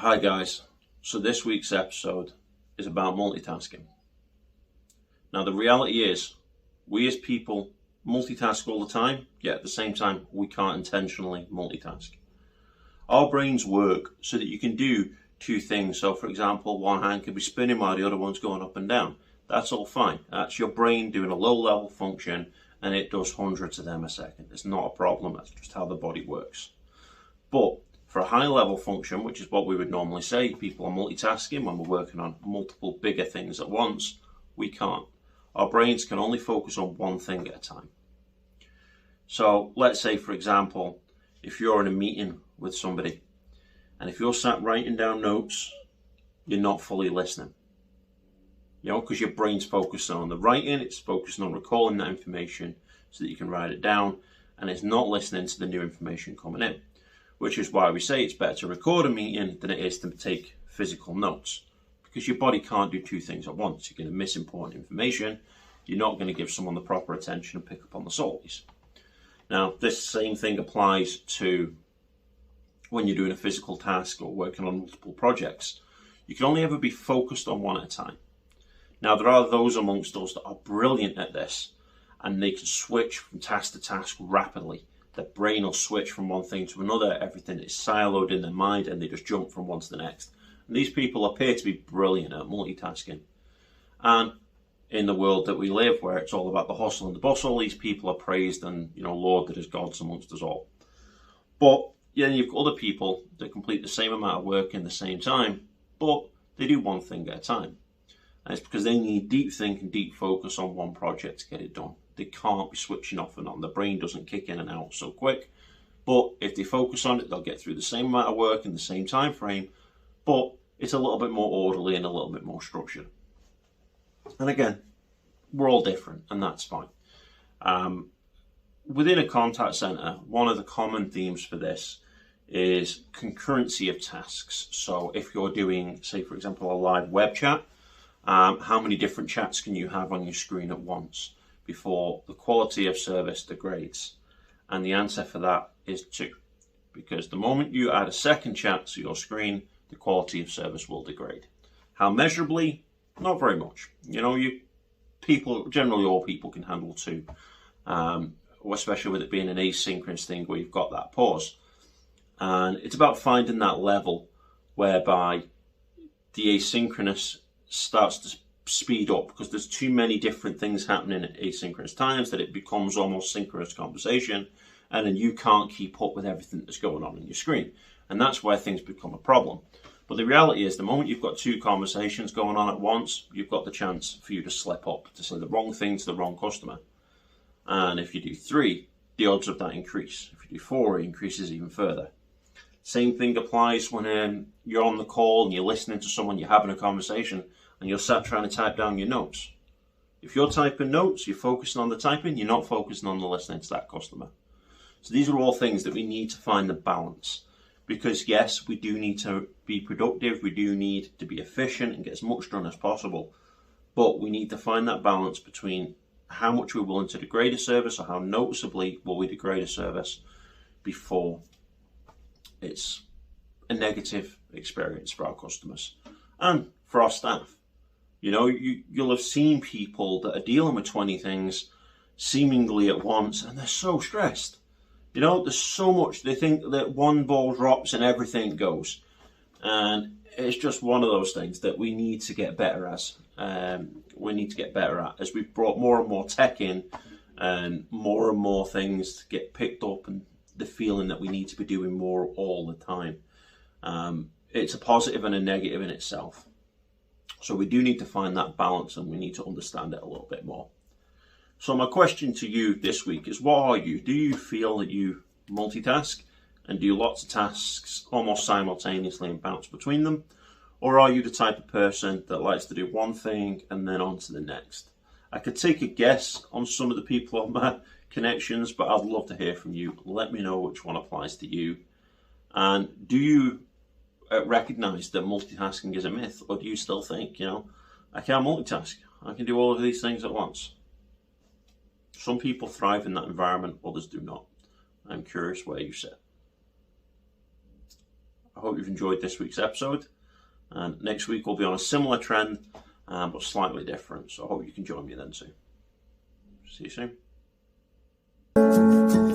Hi guys, so this week's episode is about multitasking. Now the reality is, we as people multitask all the time, yet at the same time we can't intentionally multitask. Our brains work so that you can do two things. So for example, one hand could be spinning while the other one's going up and down. That's all fine. That's your brain doing a low level function and it does hundreds of them a second. It's not a problem, that's just how the body works. But for a high level function, which is what we would normally say, people are multitasking when we're working on multiple bigger things at once, we can't. Our brains can only focus on one thing at a time. So let's say, for example, if you're in a meeting with somebody and if you're sat writing down notes, you're not fully listening. Because your brain's focused on the writing, it's focused on recalling that information so that you can write it down, and it's not listening to the new information coming in. Which is why we say it's better to record a meeting than it is to take physical notes. Because your body can't do two things at once. You're going to miss important information. You're not going to give someone the proper attention and pick up on the subtleties. Now, this same thing applies to when you're doing a physical task or working on multiple projects. You can only ever be focused on one at a time. Now, there are those amongst us that are brilliant at this, and they can switch from task to task rapidly. Their brain will switch from one thing to another, everything is siloed in their mind, and they just jump from one to the next. And these people appear to be brilliant at multitasking. And in the world that we live, where it's all about the hustle and the bustle, these people are praised and, lauded as gods amongst us all. But you've got other people that complete the same amount of work in the same time, but they do one thing at a time. And it's because they need deep thinking, deep focus on one project to get it done. They can't be switching off and on. The brain doesn't kick in and out so quick. But if they focus on it, they'll get through the same amount of work in the same time frame, but it's a little bit more orderly and a little bit more structured. And again, we're all different, and that's fine. Within a contact center, one of the common themes for this is concurrency of tasks. So if you're doing, say, for example, a live web chat, how many different chats can you have on your screen at once before the quality of service degrades? And the answer for that is 2. Because the moment you add a second chat to your screen, the quality of service will degrade. How measurably? Not very much. Generally all people can handle 2. Especially with it being an asynchronous thing where you've got that pause. And it's about finding that level whereby the asynchronous starts to speed up, because there's too many different things happening at asynchronous times that it becomes almost synchronous conversation, and then you can't keep up with everything that's going on your screen, and that's where things become a problem. But the reality is, the moment you've got 2 conversations going on at once, you've got the chance for you to slip up, to say the wrong thing to the wrong customer. And if you do 3, the odds of that increase. If you do 4, it increases even further. Same thing applies when you're on the call and you're listening to someone, you're having a conversation, and you're sat trying to type down your notes. If you're typing notes, you're focusing on the typing, you're not focusing on the listening to that customer. So these are all things that we need to find the balance. Because yes, we do need to be productive, we do need to be efficient and get as much done as possible. But we need to find that balance between how much we're willing to degrade a service, or how noticeably will we degrade a service before it's a negative experience for our customers and for our staff. You'll have seen people that are dealing with 20 things seemingly at once, and they're so stressed. There's so much. They think that one ball drops and everything goes. And it's just one of those things that we need to get better at. As we've brought more and more tech in, and more things get picked up, and the feeling that we need to be doing more all the time. It's a positive and a negative in itself. So we do need to find that balance, and we need to understand it a little bit more. So my question to you this week is, what are you? Do you feel that you multitask and do lots of tasks almost simultaneously and bounce between them? Or are you the type of person that likes to do one thing and then on to the next? I could take a guess on some of the people on my connections, but I'd love to hear from you. Let me know which one applies to you. And do you recognize that multitasking is a myth, or do you still think, I can't multitask, I can do all of these things at once? Some people thrive in that environment, others do not. I'm curious where you sit. I hope you've enjoyed this week's episode. And next week we'll be on a similar trend, but slightly different. So I hope you can join me then too. See you soon.